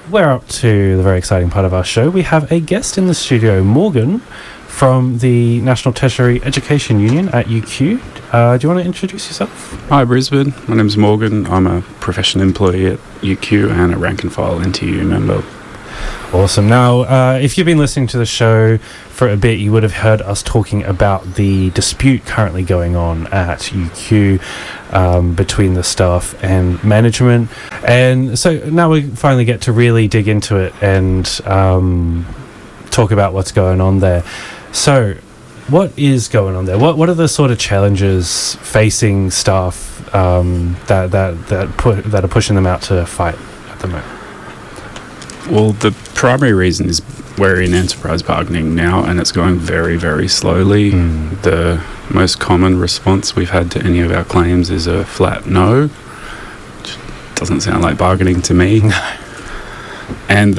we're up to the very exciting part of our show. We have a guest in the studio, Morgan, from the National Tertiary Education Union at UQ. Do you want to introduce yourself? Hi Brisbane, my name's Morgan. I'm a professional employee at UQ and a rank and file NTEU member. Awesome. Now, if you've been listening to the show for a bit, you would have heard us talking about the dispute currently going on at UQ between the staff and management. And so now we finally get to really dig into it and talk about what's going on there. So what is going on there? What are the sort of challenges facing staff that are pushing them out to fight at the moment? Well, the primary reason is we're in enterprise bargaining now and it's going very, very slowly. The most common response we've had to any of our claims is a flat no, which doesn't sound like bargaining to me. And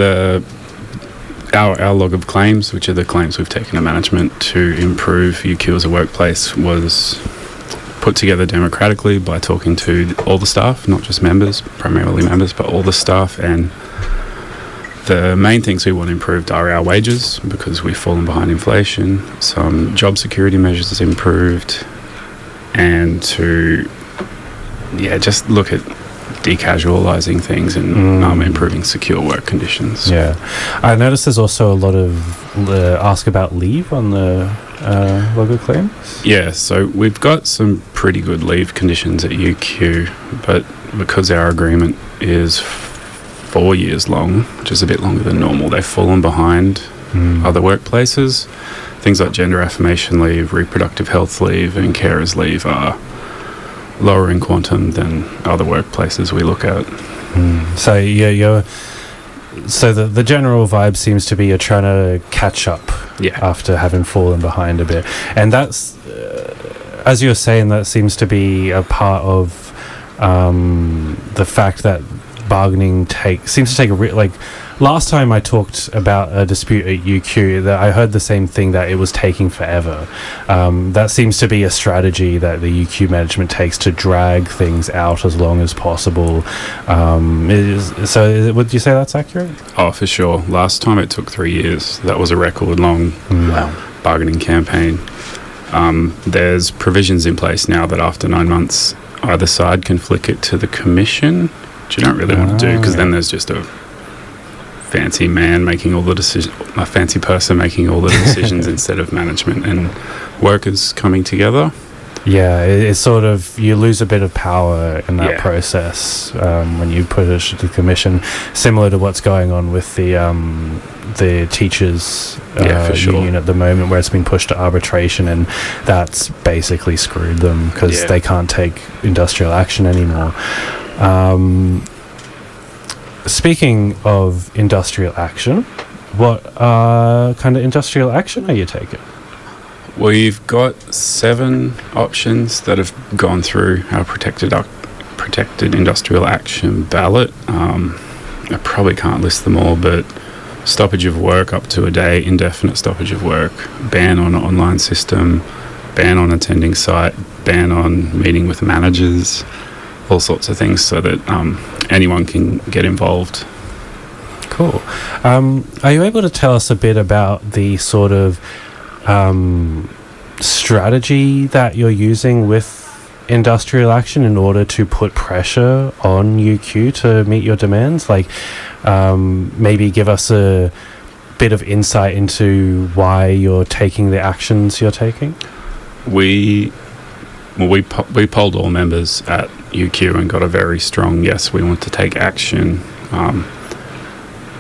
our log of claims, which are the claims we've taken to management to improve UQ as a workplace, was put together democratically by talking to all the staff, not just members, primarily members, but all the staff. And the main things we want improved are our wages, because we've fallen behind inflation, some job security measures improved, and to just look at decasualising things and improving secure work conditions. Yeah. I noticed there's also a lot of ask about leave on the logo claims. Yeah, so we've got some pretty good leave conditions at UQ, but because our agreement is 4 years long, which is a bit longer than normal, they've fallen behind other workplaces. Things like gender affirmation leave, reproductive health leave, and carers leave are lower in quantum than other workplaces we look at. So so the general vibe seems to be you're trying to catch up after having fallen behind a bit, and that's as you're saying, that seems to be a part of the fact that bargaining seems to take last time I talked about a dispute at UQ, that I heard the same thing, that it was taking forever. That seems to be a strategy that the UQ management takes to drag things out as long as possible. So would you say that's accurate? Oh, for sure. Last time it took 3 years. That was a record long bargaining campaign. There's provisions in place now that after 9 months either side can flick it to the commission, which you don't really want to do, because then there's just a fancy man making all the decisions, a fancy person making all the decisions instead of management and workers coming together. Yeah, it's sort of, you lose a bit of power in that process when you push it to the commission, similar to what's going on with the teachers union at the moment, where it's been pushed to arbitration, and that's basically screwed them because they can't take industrial action anymore. Speaking of industrial action, what kind of industrial action are you taking? We've got 7 options that have gone through our protected industrial action ballot. I probably can't list them all, but stoppage of work up to a day, indefinite stoppage of work, ban on online system, ban on attending site, ban on meeting with managers, all sorts of things, so that anyone can get involved. Cool. Are you able to tell us a bit about the sort of strategy that you're using with industrial action in order to put pressure on UQ to meet your demands? Like, maybe give us a bit of insight into why you're taking the actions you're taking. We polled all members at UQ and got a very strong yes, we want to take action.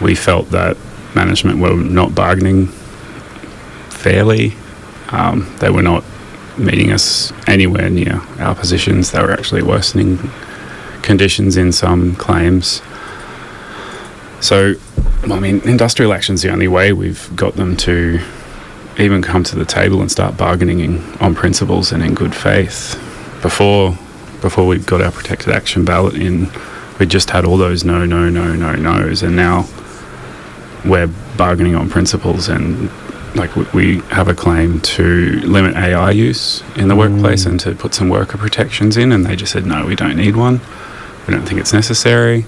We felt that management were not bargaining fairly. They were not meeting us anywhere near our positions. They were actually worsening conditions in some claims. So, I mean, industrial action's the only way we've got them to even come to the table and start bargaining on principles and in good faith. Before we got our protected action ballot in, we just had all those no's, and now we're bargaining on principles, and we have a claim to limit AI use in the workplace and to put some worker protections in, and they just said no, we don't need one, we don't think it's necessary.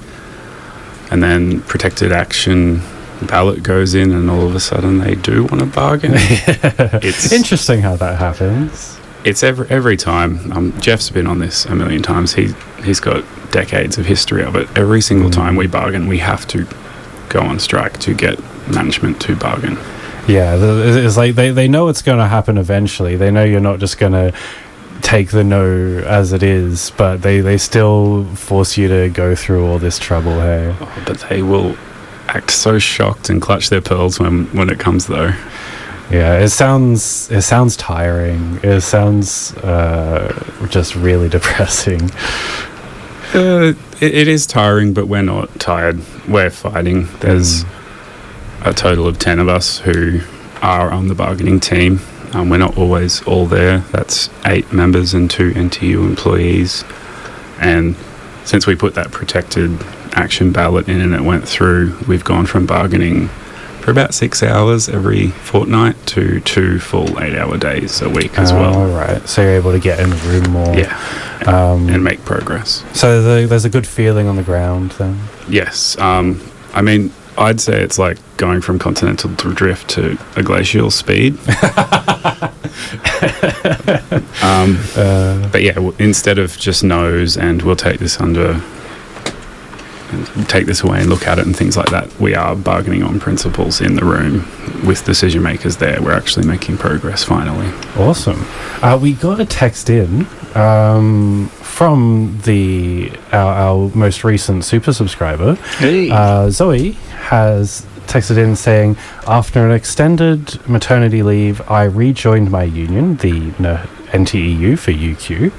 and then Protected Action Ballot goes in, and all of a sudden they do want to bargain. It's interesting how that happens. It's every time. Jeff's been on this a million times. He's got decades of history of it. Every single time we bargain, we have to go on strike to get management to bargain. Yeah, it's like they know it's going to happen eventually. They know you're not just going to take the no as it is, but they still force you to go through all this trouble, hey? Oh, but they will act so shocked and clutch their pearls when it comes, though. Yeah, it sounds tiring. It sounds just really depressing. It is tiring, but we're not tired. We're fighting. There's a total of 10 of us who are on the bargaining team. We're not always all there. That's 8 members and 2 NTEU employees. And since we put that protected action ballot in and it went through, we've gone from bargaining for about 6 hours every fortnight to 2 full 8-hour days a week as well. All right. So you're able to get in the room more. Yeah. And make progress. So there's a good feeling on the ground then? Yes. I mean, I'd say it's like going from continental drift to a glacial speed. But yeah, instead of just no's and we'll take this away and look at it and things like that, we are bargaining on principles in the room with decision makers there. We're actually making progress finally. Awesome. We got a text in from our most recent super subscriber. Hey. Zoe has texted in saying, after an extended maternity leave, I rejoined my union, the NTEU for UQ,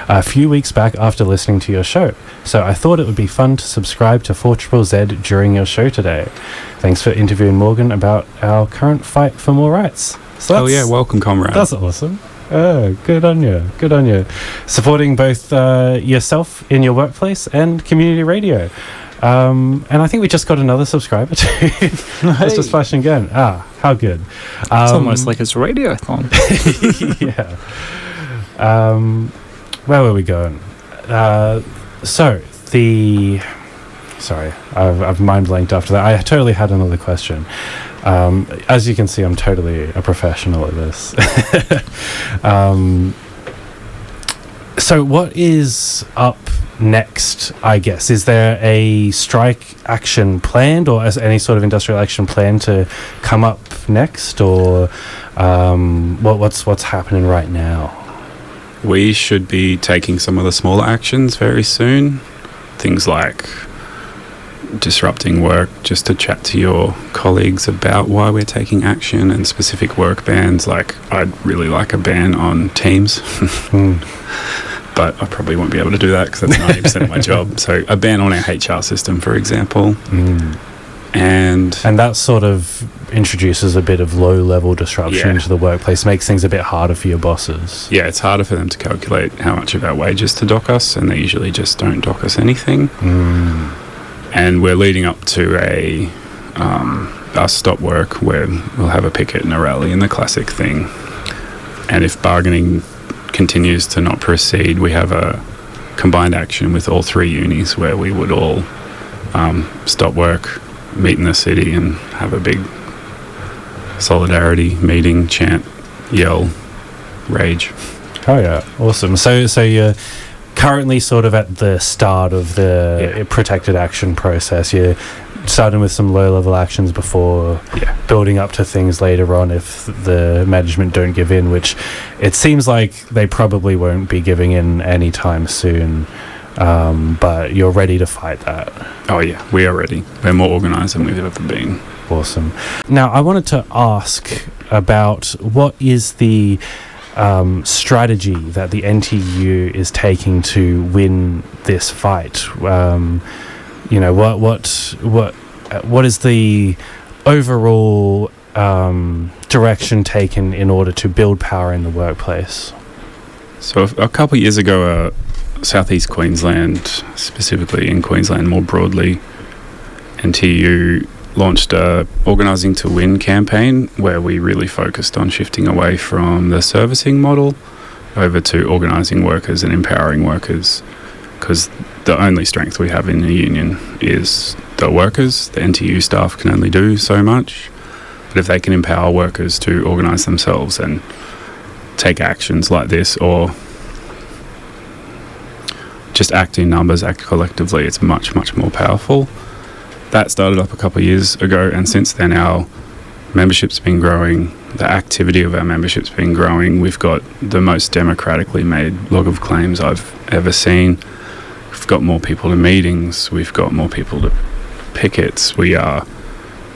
a few weeks back after listening to your show. So I thought it would be fun to subscribe to 4ZZZ during your show today. Thanks for interviewing Morgan about our current fight for more rights. So welcome, comrade. That's awesome. Oh, good on you. Supporting both yourself in your workplace and community radio. And I think we just got another subscriber too. Let's just flash again. How good. It's almost like it's a radiothon. Yeah. Where were we going? Sorry, I've mind blanked after that. I totally had another question. As you can see, I'm totally a professional at this. So what is up next, I guess? Is there a strike action planned, or as any sort of industrial action plan to come up next, or what's happening right now? We should be taking some of the smaller actions very soon. Things like disrupting work just to chat to your colleagues about why we're taking action, and specific work bans. Like, I'd really like a ban on Teams. But I probably won't be able to do that because that's 90% of my job. So a ban on our HR system, for example. And that sort of introduces a bit of low-level disruption into the workplace, makes things a bit harder for your bosses. Yeah, it's harder for them to calculate how much of our wages to dock us, and they usually just don't dock us anything. And we're leading up to a stop work where we'll have a picket and a rally, and the classic thing. And if bargaining continues to not proceed, we have a combined action with all 3 unis where we would all stop work, meet in the city, and have a big solidarity meeting, chant, yell, rage. Oh yeah, awesome. So you're currently sort of at the start of the protected action process. You're starting with some low-level actions before building up to things later on if the management don't give in, which it seems like they probably won't be giving in anytime soon. But you're ready to fight that. Oh yeah, we are ready. We're more organised than we've ever been. Awesome. Now, I wanted to ask about what is the strategy that the NTEU is taking to win this fight. What is the overall direction taken in order to build power in the workplace? So a couple of years ago, Southeast Queensland, specifically in Queensland more broadly, NTEU launched a Organising to Win campaign where we really focused on shifting away from the servicing model over to organising workers and empowering workers, because the only strength we have in the union is the workers. The NTEU staff can only do so much. But if they can empower workers to organise themselves and take actions like this, or just act in numbers, act collectively, it's much, much more powerful. That started up a couple of years ago, and since then our membership's been growing, the activity of our membership's been growing. We've got the most democratically made log of claims I've ever seen. We've got more people to meetings, we've got more people to pickets, we are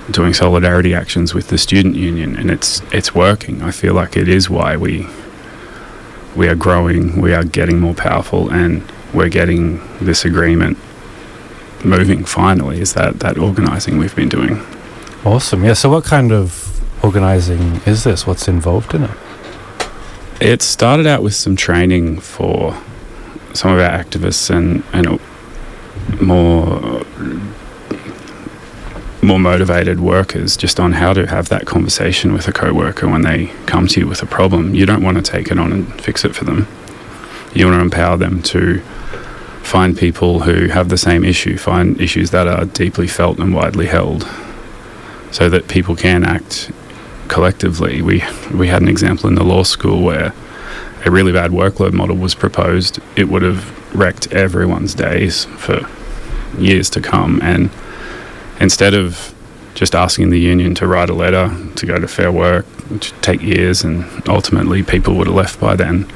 doing solidarity actions with the student union, and it's working. I feel like it is why we are growing, we are getting more powerful, and we're getting this agreement moving finally, is that organising we've been doing. Awesome. Yeah, so what kind of organising is this? What's involved in it? It started out with some training for some of our activists and more motivated workers, just on how to have that conversation with a co-worker when they come to you with a problem. You don't want to take it on and fix it for them. You want to empower them to find people who have the same issue, find issues that are deeply felt and widely held, so that people can act collectively. We had an example in the law school where a really bad workload model was proposed. It would have wrecked everyone's days for years to come, and instead of just asking the union to write a letter to go to Fair Work, which would take years, and ultimately people would have left by then,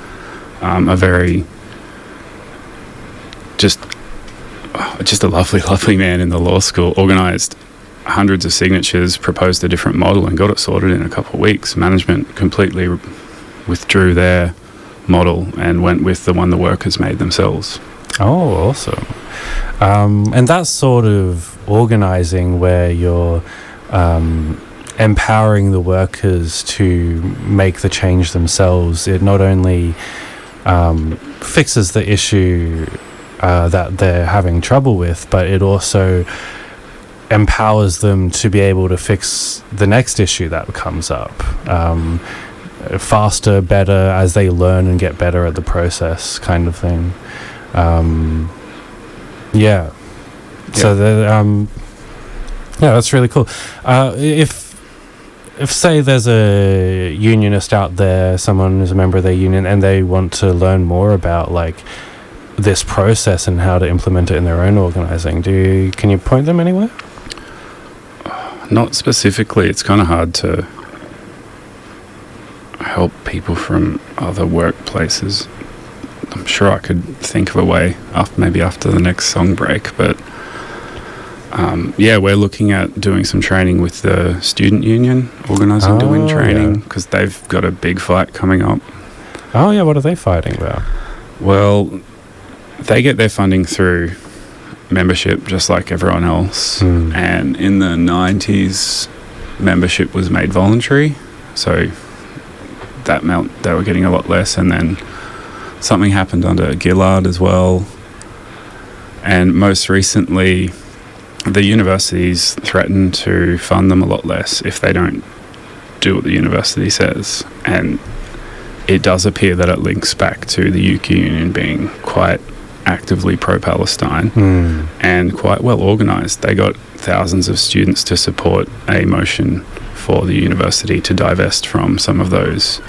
a very just a lovely man in the law school organised hundreds of signatures, proposed a different model, and got it sorted in a couple of weeks. Management completely withdrew their model and went with the one the workers made themselves. Oh, awesome. And that sort of organising where you're empowering the workers to make the change themselves, it not only fixes the issue that they're having trouble with, but it also empowers them to be able to fix the next issue that comes up faster, better, as they learn and get better at the process, kind of thing. Yeah. So that's really cool. If say there's a unionist out there, someone is a member of their union, and they want to learn more about like this process and how to implement it in their own organising, can you point them anywhere? Not specifically. It's kind of hard to help people from other workplaces. I'm sure I could think of a way maybe after the next song break, but we're looking at doing some training with the student union, organising to win training, because they've got a big fight coming up. Oh yeah, what are they fighting about? Well, they get their funding through membership just like everyone else, and in the 90s membership was made voluntary, so that meant they were getting a lot less, and then something happened under Gillard as well, and most recently the universities threaten to fund them a lot less if they don't do what the university says. And it does appear that it links back to the UQ union being quite actively pro-Palestine and quite well organised. They got thousands of students to support a motion for the university to divest from some of those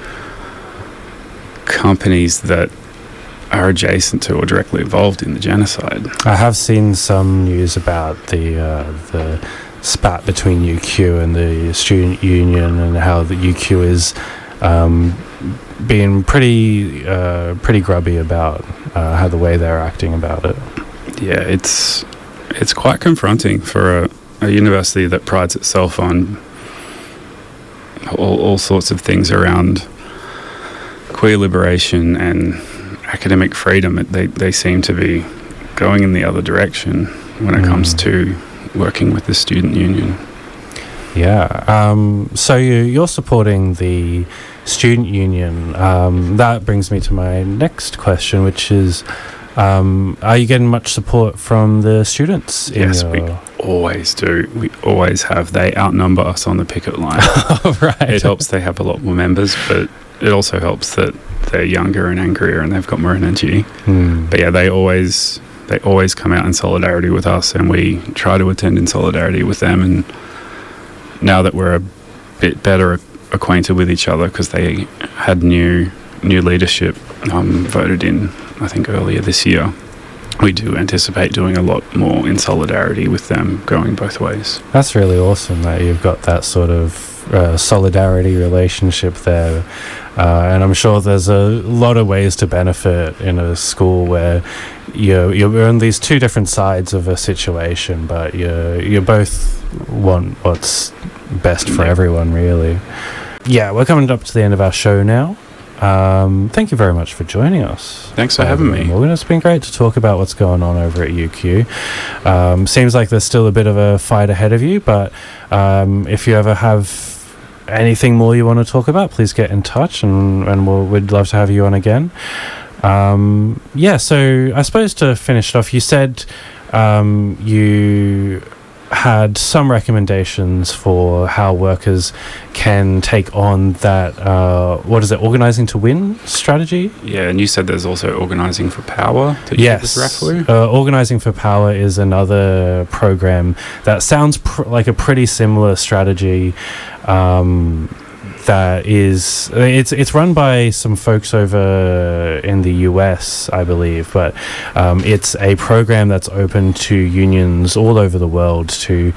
companies that are adjacent to or directly involved in the genocide. I have seen some news about the spat between UQ and the student union, and how the UQ is being pretty grubby about how the way they're acting about it. Yeah, it's quite confronting for a university that prides itself on all sorts of things around queer liberation and academic freedom. They seem to be going in the other direction when it comes to working with the student union. Yeah. So you're supporting the student union. That brings me to my next question, which is, are you getting much support from the students? Yes, we always do. We always have. They outnumber us on the picket line. Right. It helps they have a lot more members, but it also helps that they're younger and angrier and they've got more energy. But yeah, they always they always come out in solidarity with us, and we try to attend in solidarity with them. And now that we're a bit better acquainted with each other, because they had new leadership voted in, I think, earlier this year, we do anticipate doing a lot more in solidarity with them, going both ways. That's really awesome that you've got that sort of solidarity relationship there. And I'm sure there's a lot of ways to benefit in a school where you're on these two different sides of a situation, but you both want what's best for everyone, really. Yeah, we're coming up to the end of our show now. Thank you very much for joining us. Thanks for having me. Morgan. It's been great to talk about what's going on over at UQ. Seems like there's still a bit of a fight ahead of you, but if you ever have anything more you want to talk about, please get in touch, and we'd love to have you on again. So I suppose to finish it off, you said you had some recommendations for how workers can take on that, organising to win strategy? Yeah, and you said there's also Organising for Power. Yes. Organising for Power is another program that sounds like a pretty similar strategy. That is, it's run by some folks over in the US, I believe, but it's a program that's open to unions all over the world to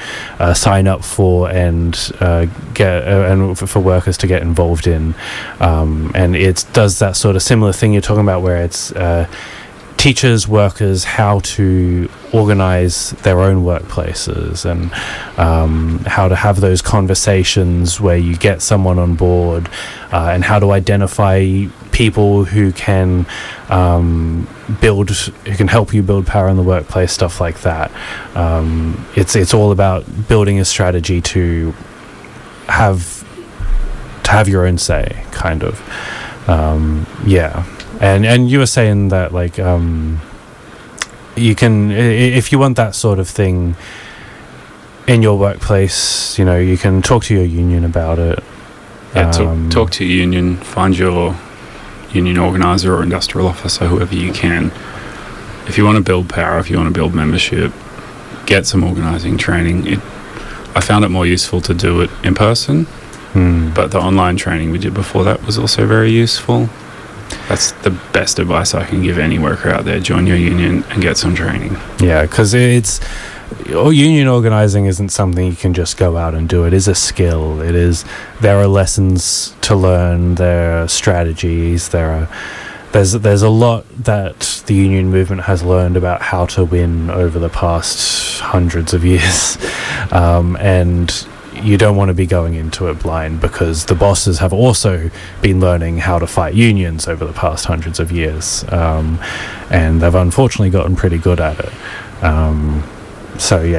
sign up for and for workers to get involved in, and it does that sort of similar thing you're talking about, where it's teaches workers how to organize their own workplaces and how to have those conversations where you get someone on board, and how to identify people who can help you build power in the workplace, stuff like that. It's all about building a strategy to have your own say, kind of. And you were saying that, like, you can, if you want that sort of thing in your workplace, you can talk to your union about it. Yeah, talk to your union, find your union organizer or industrial officer, whoever you can. If you want to build power, if you want to build membership, get some organising training. I found it more useful to do it in person, but the online training we did before that was also very useful. That's the best advice I can give any worker out there. Join your union and get some training. Yeah, because union organising isn't something you can just go out and do. It is a skill. There are lessons to learn. There are strategies. There's a lot that the union movement has learned about how to win over the past hundreds of years, and you don't want to be going into it blind, because the bosses have also been learning how to fight unions over the past hundreds of years, and they've unfortunately gotten pretty good at it.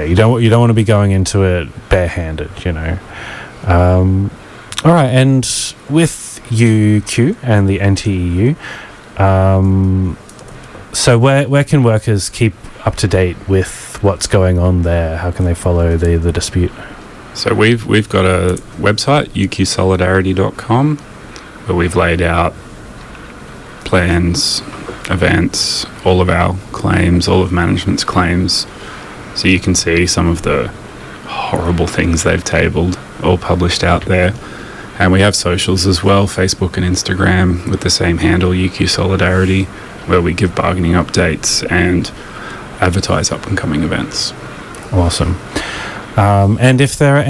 You don't want to be going into it barehanded, All right, and with UQ and the NTEU, so where can workers keep up to date with what's going on there? How can they follow the dispute? So we've got a website, uqsolidarity.com, where we've laid out plans, events, all of our claims, all of management's claims. So you can see some of the horrible things they've tabled, all published out there. And we have socials as well, Facebook and Instagram, with the same handle, UQ Solidarity, where we give bargaining updates and advertise up-and-coming events. Awesome. And if there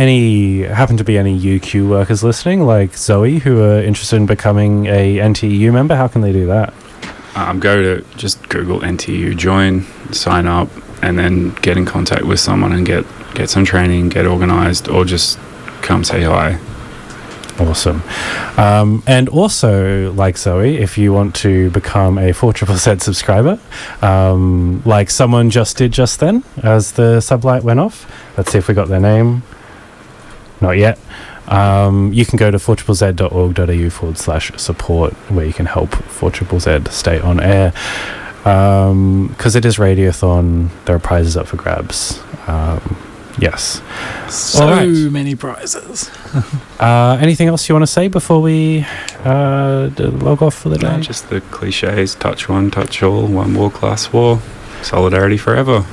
happen to be any UQ workers listening, like Zoe, who are interested in becoming a NTEU member, how can they do that? Just Google NTEU, join, sign up, and then get in contact with someone and get some training, get organised, or just come say hi. Awesome. And also, like Zoe, if you want to become a 4ZZZ subscriber, like someone just did just then, as the sublight went off. Let's see if we got their name. Not yet. You can go to 4ZZZ.org.au/support, where you can help 4ZZZ stay on air. Because it is Radiothon, there are prizes up for grabs. Yes. So many prizes. Anything else you want to say before we log off for the day? Just the cliches: touch one, touch all, one war, class war. Solidarity forever.